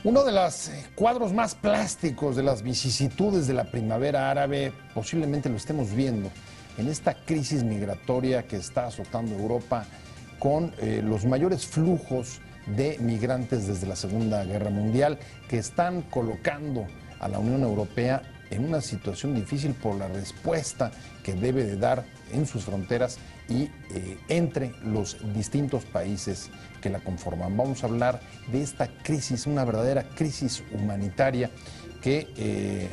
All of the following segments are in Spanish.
Uno de los cuadros más plásticos de las vicisitudes de la primavera árabe posiblemente lo estemos viendo en esta crisis migratoria que está azotando Europa con los mayores flujos de migrantes desde la Segunda Guerra Mundial que están colocando a la Unión Europea en una situación difícil por la respuesta que debe de dar en sus fronteras y entre los distintos países que la conforman. Vamos a hablar de esta crisis, una verdadera crisis humanitaria que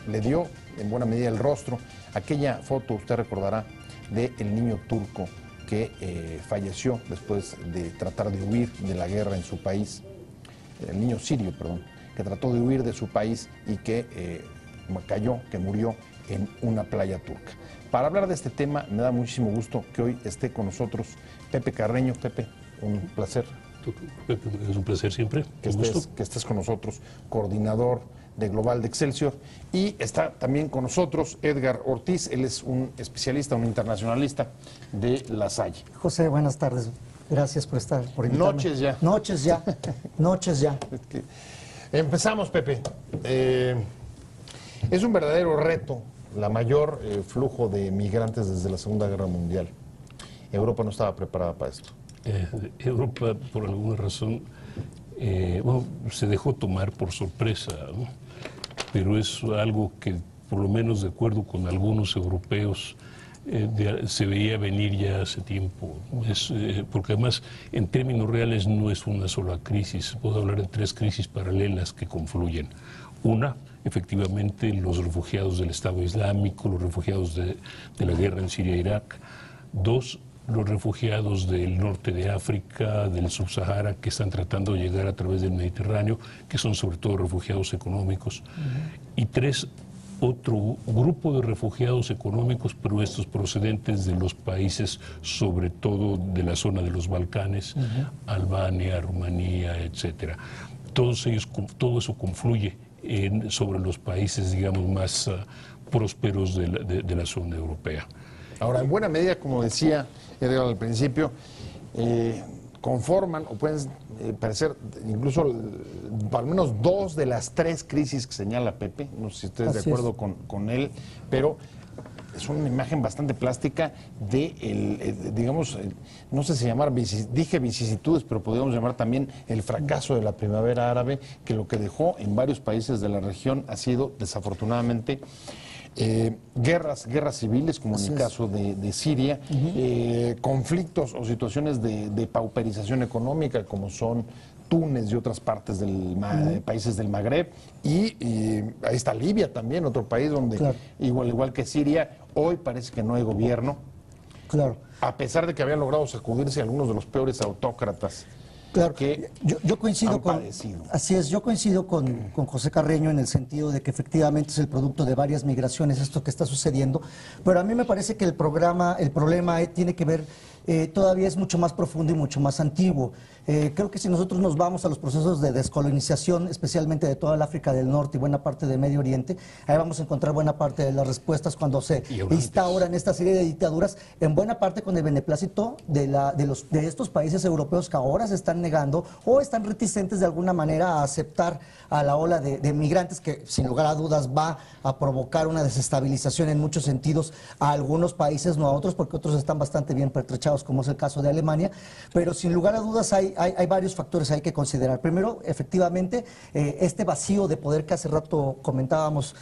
le dio en buena medida el rostro aquella foto, usted recordará, del niño turco que falleció después de tratar de huir de la guerra en su país, el niño sirio, perdón, que trató de huir de su país y que cayó, que murió en una playa turca. Para hablar de este tema, me da muchísimo gusto que hoy esté con nosotros Pepe Carreño. Pepe, un placer. Es un placer siempre. Que estés con nosotros, coordinador de Global de Excelsior. Y está también con nosotros Edgar Ortiz, él es un especialista, un internacionalista de La Salle. José, buenas tardes. Gracias por invitarme. Noches ya. Noches ya, noches ya. Empezamos, Pepe. Es un verdadero reto, la mayor flujo de migrantes desde la Segunda Guerra Mundial. Europa no estaba preparada para esto. Europa, por alguna razón, se dejó tomar por sorpresa, ¿no? Pero es algo que, por lo menos de acuerdo con algunos europeos, se veía venir ya hace tiempo. Porque además, en términos reales, no es una sola crisis. Puedo hablar de tres crisis paralelas que confluyen. Una, efectivamente, los refugiados del Estado Islámico, los refugiados de la guerra en Siria e Irak. Dos, los refugiados del norte de África, del subsahara, que están tratando de llegar a través del Mediterráneo, que son sobre todo refugiados económicos. Y tres, otro grupo de refugiados económicos, pero estos procedentes de los países, sobre todo de la zona de los Balcanes, Albania, Rumanía, etcétera. Todo eso confluye sobre los países, digamos, más prósperos de la zona europea. Ahora, en buena medida, como decía Edgar al principio, conforman o pueden parecer incluso al menos dos de las tres crisis que señala Pepe, no sé si usted es de acuerdo con él, pero es una imagen bastante plástica de, digamos, no sé si llamar, dije vicisitudes, pero podríamos llamar también el fracaso de la primavera árabe, que lo que dejó en varios países de la región ha sido, desafortunadamente, guerras civiles, como en el caso de Siria, conflictos o situaciones de pauperización económica, como son Túnez y otras partes del países del Magreb, y ahí está Libia también, otro país donde, claro, igual que Siria, hoy parece que no hay gobierno, claro, a pesar de que habían logrado sacudirse algunos de los peores autócratas. Claro, que yo coincido así es, yo coincido con José Carreño en el sentido de que efectivamente es el producto de varias migraciones esto que está sucediendo, pero a mí me parece que el problema tiene que ver, todavía es mucho más profundo y mucho más antiguo. Creo que si nosotros nos vamos a los procesos de descolonización, especialmente de toda el África del Norte y buena parte de Medio Oriente, ahí vamos a encontrar buena parte de las respuestas cuando se instauran esta serie de dictaduras, en buena parte con el beneplácito de estos países europeos que ahora se están negando o están reticentes de alguna manera a aceptar a la ola de migrantes que sin lugar a dudas va a provocar una desestabilización en muchos sentidos a algunos países, no a otros, porque otros están bastante bien pertrechados, como es el caso de Alemania, pero sin lugar a dudas hay varios factores hay que considerar. Primero, efectivamente, este vacío de poder que hace rato comentábamos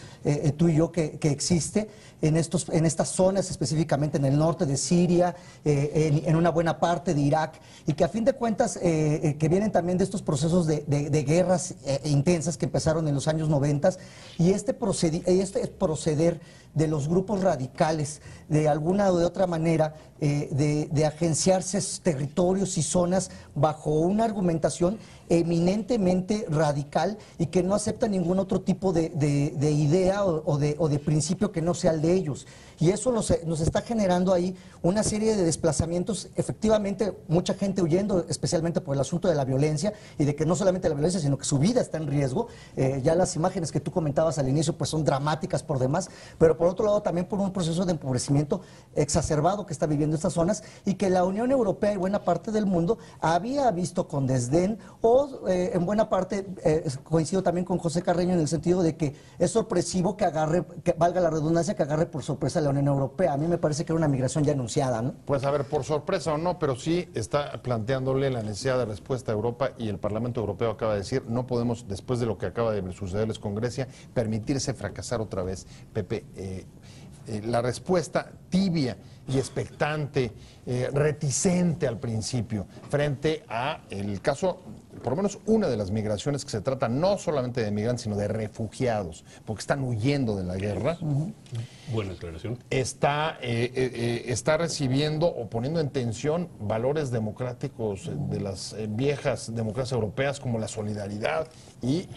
tú y yo que existe en estas zonas, específicamente en el norte de Siria, en una buena parte de Irak, y que a fin de cuentas que vienen también de estos procesos de guerras intensas que empezaron en los años 90, y este proceder de los grupos radicales, de alguna o de otra manera, de agenciarse territorios y zonas bajo una argumentación eminentemente radical y que no acepta ningún otro tipo de idea o de principio que no sea el de ellos. Y eso nos está generando ahí una serie de desplazamientos, efectivamente mucha gente huyendo, especialmente por el asunto de la violencia y de que no solamente la violencia, sino que su vida está en riesgo. Ya las imágenes que tú comentabas al inicio pues son dramáticas por demás, pero por otro lado también por un proceso de empobrecimiento exacerbado que está viviendo estas zonas y y que la Unión Europea y buena parte del mundo había visto con desdén o en buena parte coincido también con José Carreño en el sentido de que es sorpresivo que agarre, que valga la redundancia, que agarre por sorpresa a la Unión Europea. A mí me parece que era una migración ya anunciada, ¿no? Pues a ver, por sorpresa o no, pero sí está planteándole la necesidad de respuesta a Europa y el Parlamento Europeo acaba de decir, no podemos, después de lo que acaba de sucederles con Grecia, permitirse fracasar otra vez, Pepe. La respuesta tibia y expectante, reticente al principio, frente a el caso, por lo menos una de las migraciones que se trata no solamente de migrantes, sino de refugiados, porque están huyendo de la guerra. Buena declaración. Está recibiendo o poniendo en tensión valores democráticos de las viejas democracias europeas, como la solidaridad y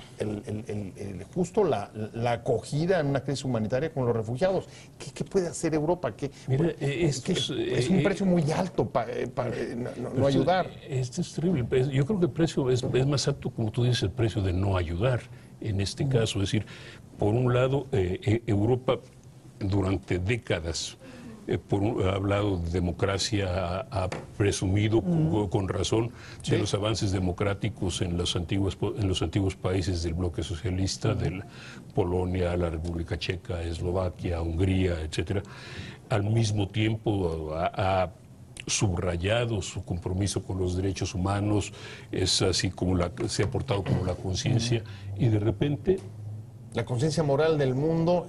justo la acogida en una crisis humanitaria con los refugiados. ¿Qué puede hacer Europa? Mira, es un precio muy alto para no ayudar. Esto es terrible. Yo creo que el precio es más alto, como tú dices, el precio de no ayudar en este caso. Es decir, por un lado, Europa durante décadas ha hablado de democracia, ha presumido con razón de los avances democráticos en los antiguos países del bloque socialista, de Polonia, la República Checa, Eslovaquia, Hungría, etcétera. Al mismo tiempo ha subrayado su compromiso con los derechos humanos, es así como se ha portado como la conciencia, y de repente la conciencia moral del mundo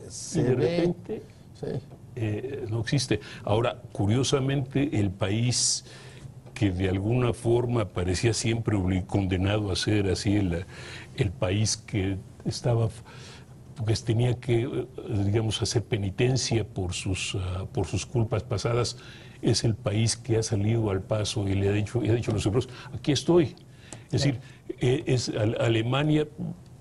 no existe. Ahora, curiosamente, el país que de alguna forma parecía siempre condenado a ser así el país que estaba, porque tenía que, digamos, hacer penitencia por sus culpas pasadas, es el país que ha salido al paso y le ha dicho a los europeos, aquí estoy. Es decir, Alemania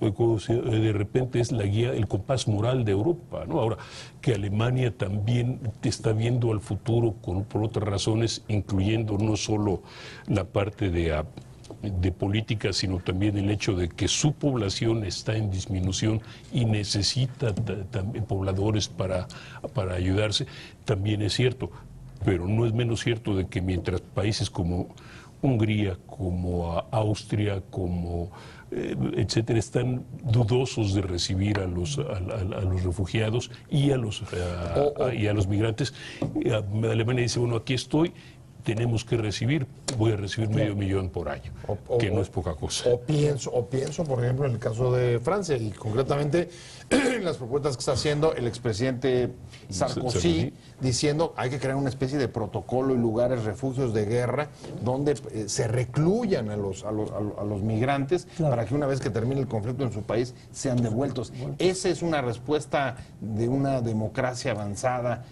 de repente es la guía, el compás moral de Europa, ¿no? Ahora, que Alemania también está viendo al futuro por otras razones, incluyendo no solo la parte de política, sino también el hecho de que su población está en disminución y necesita también pobladores para ayudarse, también es cierto. Pero no es menos cierto de que mientras países como Hungría, como Austria, como etcétera, están dudosos de recibir a los refugiados y a los migrantes, Alemania dice, bueno, aquí estoy, tenemos que recibir, voy a recibir medio millón por año, que no es poca cosa. O pienso, por ejemplo, en el caso de Francia, y concretamente en las propuestas que está haciendo el expresidente Sarkozy, diciendo hay que crear una especie de protocolo y lugares, refugios de guerra, donde se recluyan a los migrantes, claro, para que una vez que termine el conflicto en su país sean devueltos. Esa es una respuesta de una democracia avanzada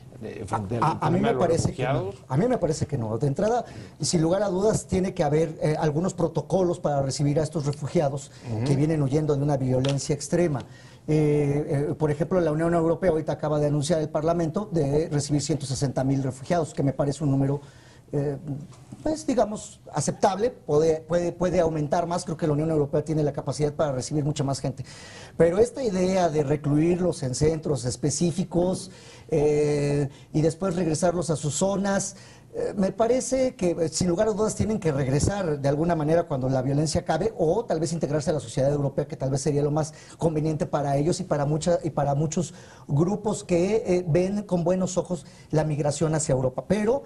frente al problema de los refugiados. A mí me parece que no. De entrada, sin lugar a dudas, tiene que haber algunos protocolos para recibir a estos refugiados que vienen huyendo de una violencia extrema. Por ejemplo, la Unión Europea ahorita acaba de anunciar el Parlamento de recibir 160.000 refugiados, que me parece un número, pues digamos, aceptable. Puede aumentar más. Creo que la Unión Europea tiene la capacidad para recibir mucha más gente. Pero esta idea de recluirlos en centros específicos y después regresarlos a sus zonas, me parece que sin lugar a dudas tienen que regresar de alguna manera cuando la violencia acabe, o tal vez integrarse a la sociedad europea, que tal vez sería lo más conveniente para ellos y para muchos grupos que ven con buenos ojos la migración hacia Europa. Pero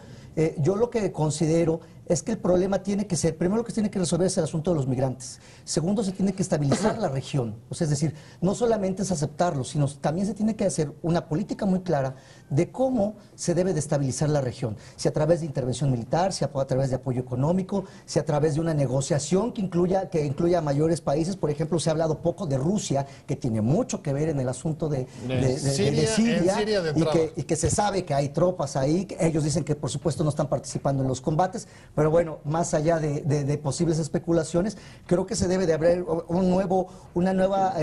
yo lo que considero es que el problema tiene que ser, primero lo que se tiene que resolver es el asunto de los migrantes. Segundo, se tiene que estabilizar la región. O sea, es decir, no solamente es aceptarlo, sino también se tiene que hacer una política muy clara de cómo se debe de estabilizar la región. Si a través de intervención militar, si a través de apoyo económico, si a través de una negociación que incluya a mayores países. Por ejemplo, se ha hablado poco de Rusia, que tiene mucho que ver en el asunto de Siria y que se sabe que hay tropas ahí. Ellos dicen que por supuesto no están participando en los combates, pero bueno, más allá de posibles especulaciones, creo que se debe de haber una nueva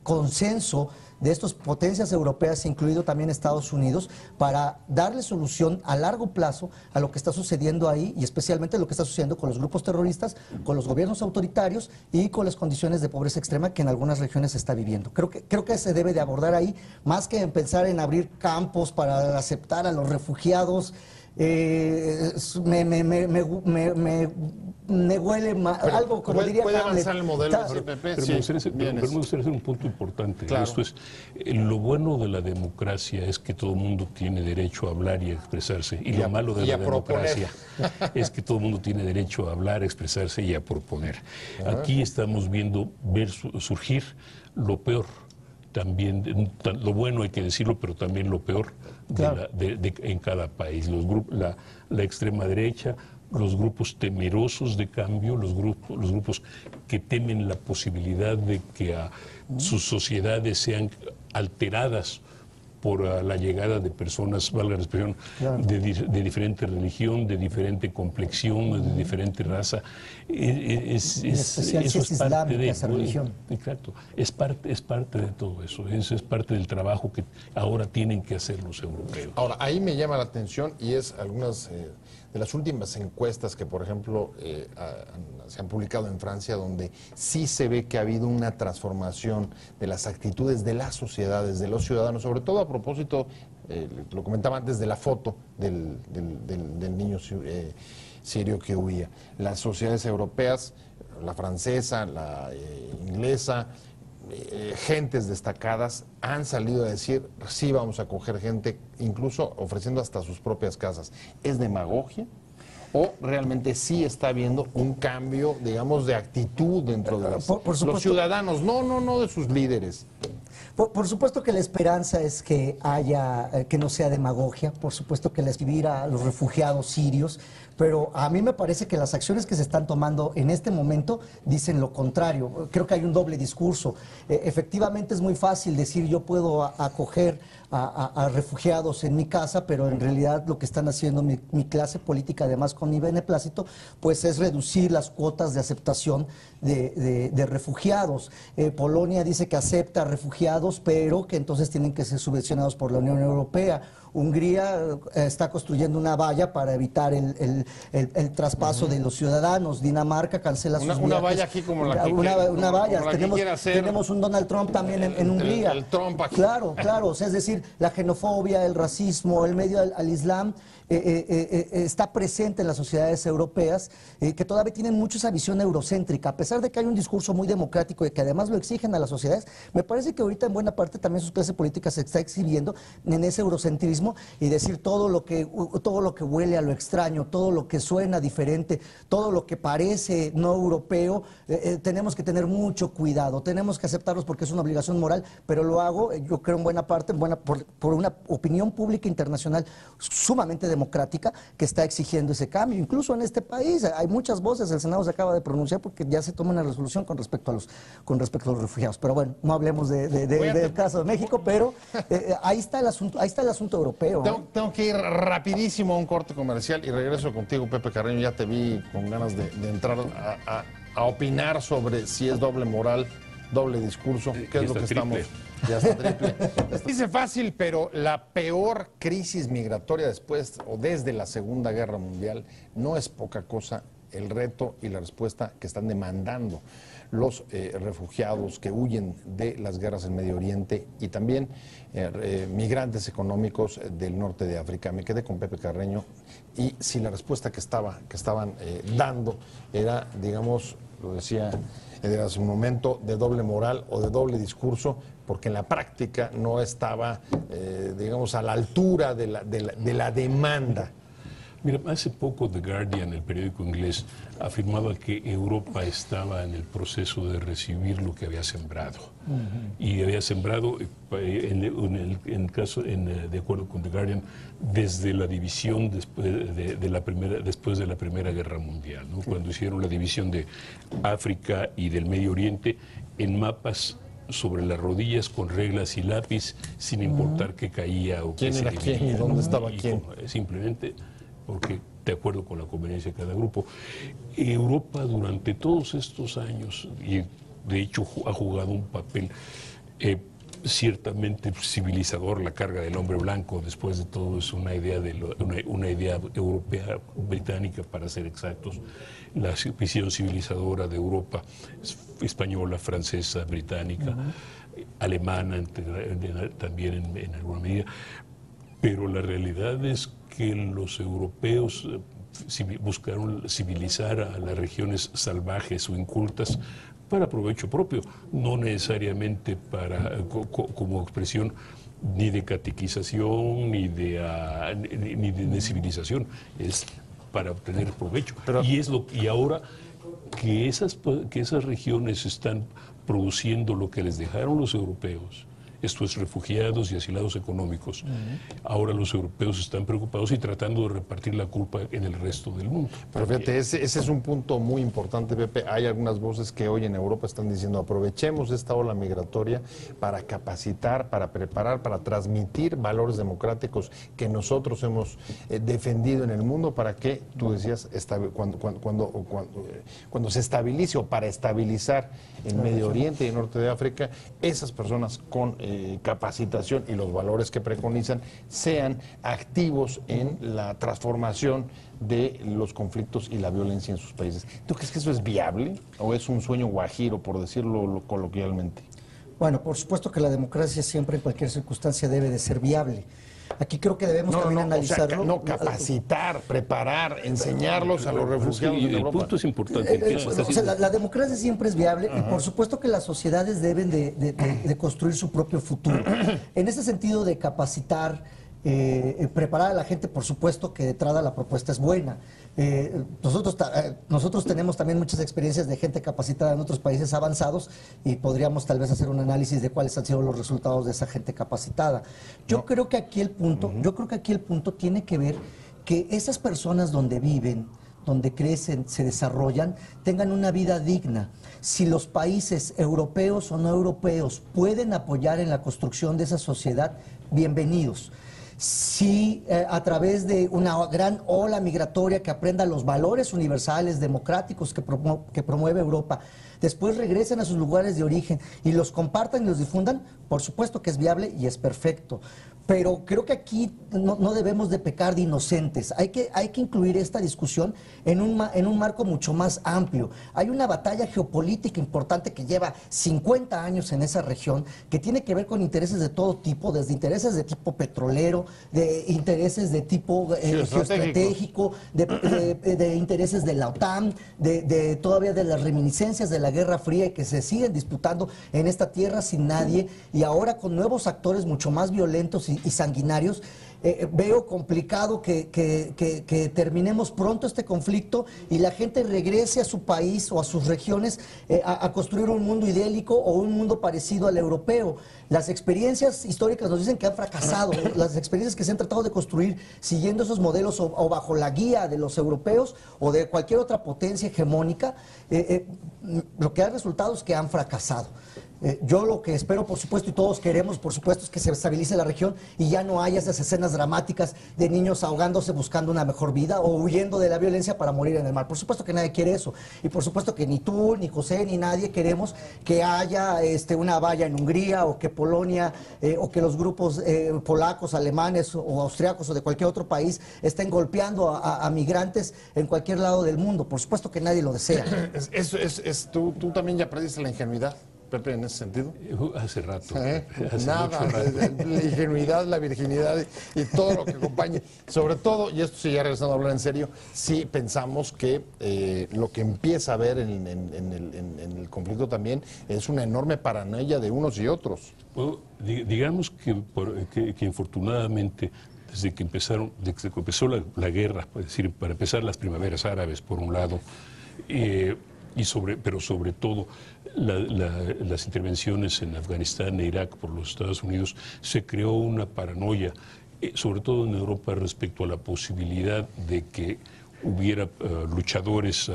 consenso de estas potencias europeas, incluido también Estados Unidos, para darle solución a largo plazo a lo que está sucediendo ahí, y especialmente lo que está sucediendo con los grupos terroristas, con los gobiernos autoritarios y con las condiciones de pobreza extrema que en algunas regiones se está viviendo. Creo que se debe de abordar ahí, más que en pensar en abrir campos para aceptar a los refugiados. me huele algo, como diría puede Hamlet. avanzar el modelo, Pepe. Pero me gustaría hacer un punto importante. Claro. Esto es, lo bueno de la democracia es que todo el mundo tiene derecho a hablar y a expresarse. Y lo malo de la democracia es que todo el mundo tiene derecho a hablar, a expresarse y a proponer. Aquí estamos viendo surgir lo peor. También, lo bueno hay que decirlo, pero también lo peor en cada país. La extrema derecha, los grupos temerosos de cambio, los grupos que temen la posibilidad de que sus sociedades sean alteradas por la llegada de personas, valga la expresión, de diferente religión, de diferente complexión, de diferente raza. Eso es parte de esa religión. Exacto, es parte de todo eso. Eso es parte del trabajo que ahora tienen que hacer los europeos. Ahora, ahí me llama la atención y es algunas de las últimas encuestas que, por ejemplo, se han publicado en Francia, donde sí se ve que ha habido una transformación de las actitudes de las sociedades, de los ciudadanos, sobre todo a propósito, lo comentaba antes, de la foto del niño sirio que huía. Las sociedades europeas, la francesa, la inglesa, gentes destacadas han salido a decir, sí vamos a acoger gente, incluso ofreciendo hasta sus propias casas. ¿Es demagogia? ¿O realmente sí está habiendo un cambio, digamos, de actitud dentro de los ciudadanos? No de sus líderes. Por supuesto que la esperanza es que que no sea demagogia, por supuesto que les escribir a los refugiados sirios, pero a mí me parece que las acciones que se están tomando en este momento dicen lo contrario. Creo que hay un doble discurso. Efectivamente es muy fácil decir yo puedo acoger a refugiados en mi casa, pero en realidad lo que están haciendo mi clase política, además con mi beneplácito, pues es reducir las cuotas de aceptación de refugiados. Polonia dice que acepta refugiados, pero que entonces tienen que ser subvencionados por la Unión Europea. Hungría está construyendo una valla para evitar el traspaso de los ciudadanos. Dinamarca cancela sus viajes. Una valla aquí como la que una valla. Tenemos un Donald Trump también en Hungría. El Trump aquí. Claro. O sea, es decir, la xenofobia, el racismo, el medio al Islam está presente en las sociedades europeas, que todavía tienen mucho esa visión eurocéntrica. A pesar de que hay un discurso muy democrático y que además lo exigen a las sociedades, me parece que ahorita en buena parte también su clase política se está exhibiendo en ese eurocentrismo y decir todo lo que huele a lo extraño, todo lo que suena diferente, todo lo que parece no europeo, tenemos que tener mucho cuidado, tenemos que aceptarlos porque es una obligación moral, pero lo hago, yo creo en buena parte, por una opinión pública internacional sumamente democrática que está exigiendo ese cambio. Incluso en este país hay muchas voces, el Senado se acaba de pronunciar porque ya se toma una resolución con respecto a los refugiados. Pero bueno, no hablemos del caso de México, pero ahí está el asunto europeo. Tengo que ir rapidísimo a un corte comercial y regreso contigo, Pepe Carreño. Ya te vi con ganas de entrar a opinar sobre si es doble moral, doble discurso, qué es lo que estamos... Ya está triple. Dice fácil, pero la peor crisis migratoria después o desde la Segunda Guerra Mundial no es poca cosa el reto y la respuesta que están demandando los refugiados que huyen de las guerras en Medio Oriente y también migrantes económicos del norte de África. Me quedé con Pepe Carreño y si la respuesta que estaban dando era, digamos, lo decía hace un momento, de doble moral o de doble discurso, porque en la práctica no estaba, digamos, a la altura de la demanda. Mira, hace poco The Guardian, el periódico inglés, afirmaba que Europa estaba en el proceso de recibir lo que había sembrado. Y había sembrado, de acuerdo con The Guardian, desde la división después de la Primera Guerra Mundial, ¿no? Cuando hicieron la división de África y del Medio Oriente en mapas sobre las rodillas con reglas y lápiz, sin importar qué caía o quién era quién y dónde estaba quién. Simplemente porque de acuerdo con la conveniencia de cada grupo. Europa durante todos estos años, y de hecho ha jugado un papel ciertamente civilizador, la carga del hombre blanco, después de todo es una idea europea, británica para ser exactos, la visión civilizadora de Europa, española, francesa, británica, alemana también en alguna medida. Pero la realidad es que los europeos buscaron civilizar a las regiones salvajes o incultas para provecho propio, no necesariamente como expresión ni de catequización ni de civilización, es para obtener provecho. Y ahora que esas regiones están produciendo lo que les dejaron los europeos, esto es refugiados y asilados económicos. Ahora los europeos están preocupados y tratando de repartir la culpa en el resto del mundo. Pero fíjate, ese es un punto muy importante, Pepe. Hay algunas voces que hoy en Europa están diciendo aprovechemos esta ola migratoria para capacitar, para preparar, para transmitir valores democráticos que nosotros hemos defendido en el mundo para que, tú decías, cuando se estabilice o para estabilizar el Medio Oriente y el norte de África, esas personas con capacitación y los valores que preconizan sean activos en la transformación de los conflictos y la violencia en sus países. ¿Tú crees que eso es viable o es un sueño guajiro, por decirlo coloquialmente? Bueno, por supuesto que la democracia siempre en cualquier circunstancia debe de ser viable. Aquí creo que debemos también analizarlo. O sea, capacitar, preparar, enseñarlos a los refugiados en Europa. El punto es importante. La democracia siempre es viable y por supuesto que las sociedades deben de construir su propio futuro. En ese sentido de capacitar, preparar a la gente, por supuesto que de entrada la propuesta es buena. Nosotros tenemos también muchas experiencias de gente capacitada en otros países avanzados y podríamos tal vez hacer un análisis de cuáles han sido los resultados de esa gente capacitada. Yo creo que aquí el punto tiene que ver que esas personas donde viven, donde crecen, se desarrollan, tengan una vida digna. Si los países europeos o no europeos pueden apoyar en la construcción de esa sociedad, bienvenidos. Si a través de una gran ola migratoria que aprenda los valores universales, democráticos que promueve Europa, después regresen a sus lugares de origen y los compartan y los difundan, por supuesto que es viable y es perfecto. Pero creo que aquí no debemos de pecar de inocentes. Hay que incluir esta discusión en un marco mucho más amplio. Hay una batalla geopolítica importante que lleva 50 años en esa región, que tiene que ver con intereses de todo tipo, desde intereses de tipo petrolero, de intereses de tipo geoestratégico, de intereses de la OTAN, todavía de las reminiscencias de la Guerra Fría y que se siguen disputando en esta tierra sin nadie, y ahora con nuevos actores mucho más violentos y sanguinarios. Veo complicado que terminemos pronto este conflicto y la gente regrese a su país o a sus regiones a construir un mundo idílico o un mundo parecido al europeo. Las experiencias históricas nos dicen que han fracasado. Las experiencias que se han tratado de construir siguiendo esos modelos o bajo la guía de los europeos o de cualquier otra potencia hegemónica, lo que ha resultado es que han fracasado. Yo lo que espero, por supuesto, y todos queremos, por supuesto, es que se estabilice la región y ya no haya esas escenas dramáticas de niños ahogándose buscando una mejor vida o huyendo de la violencia para morir en el mar. Por supuesto que nadie quiere eso. Y por supuesto que ni tú, ni José, ni nadie queremos que haya una valla en Hungría o que Polonia o que los grupos polacos, alemanes o austriacos o de cualquier otro país estén golpeando a migrantes en cualquier lado del mundo. Por supuesto que nadie lo desea. Tú también ya perdiste la ingenuidad, Pepe, en ese sentido. Hace rato. Nada, la ingenuidad, la virginidad y todo lo que acompañe. Sobre todo, y esto sí ya regresando a hablar en serio, sí pensamos que lo que empieza a haber en el conflicto también es una enorme paranoia de unos y otros. Bueno, digamos que infortunadamente desde que empezó la guerra, es decir, para empezar las primaveras árabes por un lado, pero sobre todo las intervenciones en Afganistán e Irak por los Estados Unidos, se creó una paranoia, sobre todo en Europa, respecto a la posibilidad de que hubiera luchadores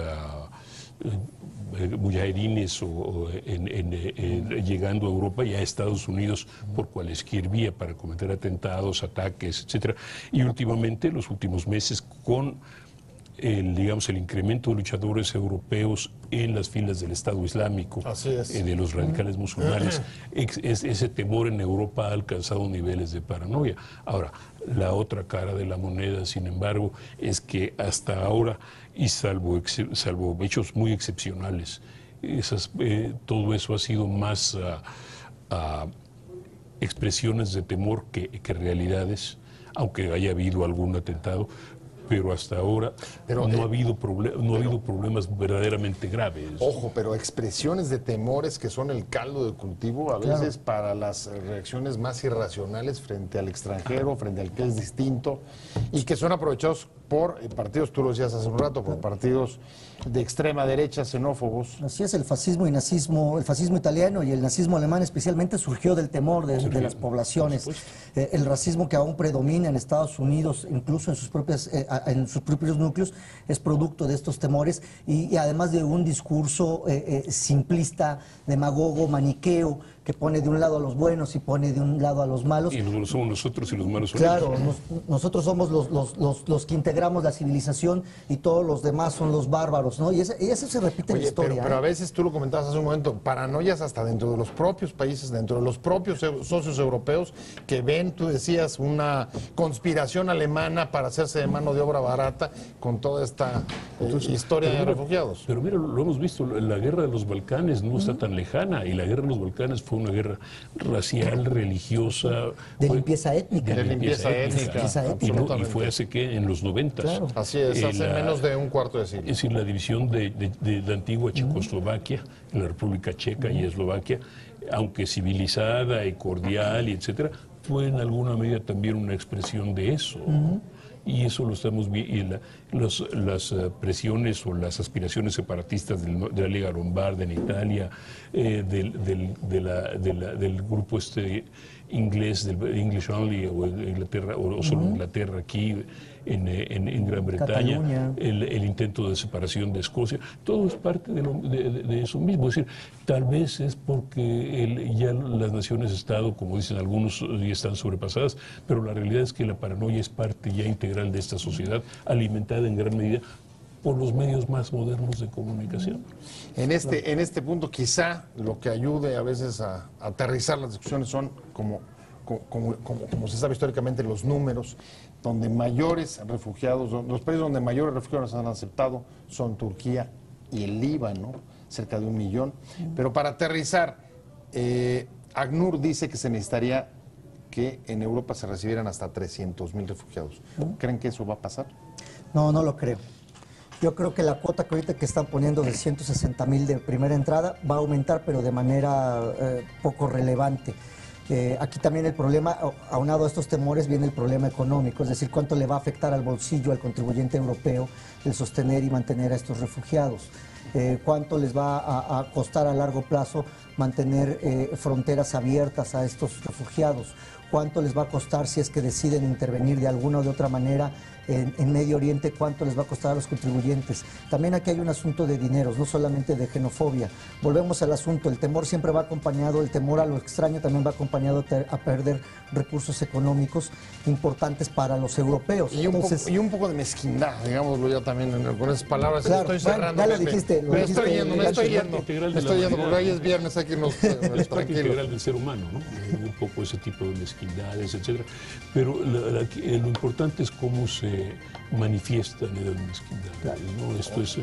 mujahidines llegando a Europa y a Estados Unidos por cualquier vía para cometer atentados, ataques, etcétera. Y últimamente, los últimos meses, con el incremento de luchadores europeos en las filas del Estado Islámico, de los radicales musulmanes, ese temor en Europa ha alcanzado niveles de paranoia. Ahora, la otra cara de la moneda, sin embargo, es que hasta ahora, y salvo hechos muy excepcionales, todo eso ha sido más expresiones de temor que realidades. aunque haya habido algún atentado, pero hasta ahora no ha habido problemas verdaderamente graves. Ojo, pero expresiones de temores que son el caldo de cultivo a veces para las reacciones más irracionales frente al extranjero, frente al que es distinto, y que son aprovechados por partidos, tú lo decías hace un rato, por partidos de extrema derecha, xenófobos. Así es, el fascismo y nazismo, el fascismo italiano y el nazismo alemán especialmente surgió del temor de las poblaciones. El racismo que aún predomina en Estados Unidos, incluso en sus propios núcleos, es producto de estos temores y además de un discurso simplista, demagogo, maniqueo, que pone de un lado a los buenos y pone de un lado a los malos. Y los somos nosotros y los malos son ellos. Claro, nosotros somos los que integramos la civilización y todos los demás son los bárbaros, ¿no? Y eso se repite en la historia. Pero a veces, tú lo comentabas hace un momento, paranoias hasta dentro de los propios países, dentro de los propios socios europeos, que ven, tú decías, una conspiración alemana para hacerse de mano de obra barata con toda esta historia de refugiados. Pero mira, lo hemos visto, la guerra de los Balcanes no está tan lejana, y la guerra de los Balcanes fue una guerra racial, religiosa. De limpieza étnica. De limpieza étnica. Y fue hace que en los 90. Claro. Así es, hace menos de un cuarto de siglo. Es decir, la división de la antigua Checoslovaquia, la República Checa y Eslovaquia, aunque civilizada y cordial y etcétera, fue en alguna medida también una expresión de eso. Y eso lo estamos viendo, las presiones o las aspiraciones separatistas de la Liga Lombarda en Italia, del grupo inglés, del English Only, o Inglaterra, o solo Inglaterra aquí, en Gran Bretaña, el intento de separación de Escocia, todo es parte de eso mismo. Es decir, tal vez es porque ya las naciones-estado, como dicen algunos, ya están sobrepasadas, pero la realidad es que la paranoia es parte ya integral de esta sociedad, alimentada en gran medida por los medios más modernos de comunicación. En este punto, quizá lo que ayude a veces a aterrizar las discusiones son, como se sabe históricamente, los números, donde mayores refugiados, los países donde mayores refugiados han aceptado son Turquía y el Líbano, cerca de 1 millón. Pero para aterrizar, ACNUR dice que se necesitaría que en Europa se recibieran hasta 300,000 refugiados. ¿Creen que eso va a pasar? No, no lo creo. Yo creo que la cuota que ahorita que están poniendo de 160,000 de primera entrada va a aumentar, pero de manera poco relevante. Aquí también el problema, aunado a estos temores, viene el problema económico, es decir, cuánto le va a afectar al bolsillo, al contribuyente europeo, el sostener y mantener a estos refugiados. Cuánto les va a costar a largo plazo mantener fronteras abiertas a estos refugiados. Cuánto les va a costar si es que deciden intervenir de alguna o de otra manera en Medio Oriente, cuánto les va a costar a los contribuyentes. También aquí hay un asunto de dineros, no solamente de xenofobia. Volvemos al asunto, el temor siempre va acompañado, el temor a lo extraño también va acompañado a perder recursos económicos importantes para los europeos. Y un poco de mezquindad, digámoslo ya también con esas palabras. Claro, estoy cerrando. Ya lo dijiste. Me estoy yendo, porque hoy es viernes, aquí nos es parte integral del ser humano, ¿no? Un poco ese tipo de mezquindades, etcétera. Pero lo importante es cómo se manifiestan esas mezquindades, ¿no? Esto es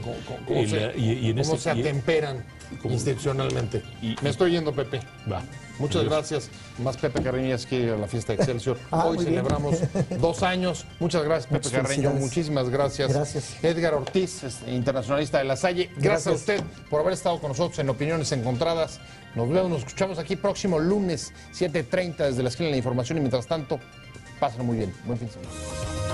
cómo se atemperan institucionalmente. Me estoy yendo, Pepe. Va. Muchas gracias. Más Pepe Carreño aquí a la fiesta de Excelsior. Hoy celebramos 2 años. Muchas gracias, Pepe Carreño. Muchísimas gracias. Gracias. Edgar Ortiz, internacionalista de La Salle. Gracias a usted por haber estado con nosotros en Opiniones Encontradas. Nos vemos, nos escuchamos aquí próximo lunes, 7:30 desde la esquina de la información. Y mientras tanto, pásenlo muy bien. Buen fin de semana.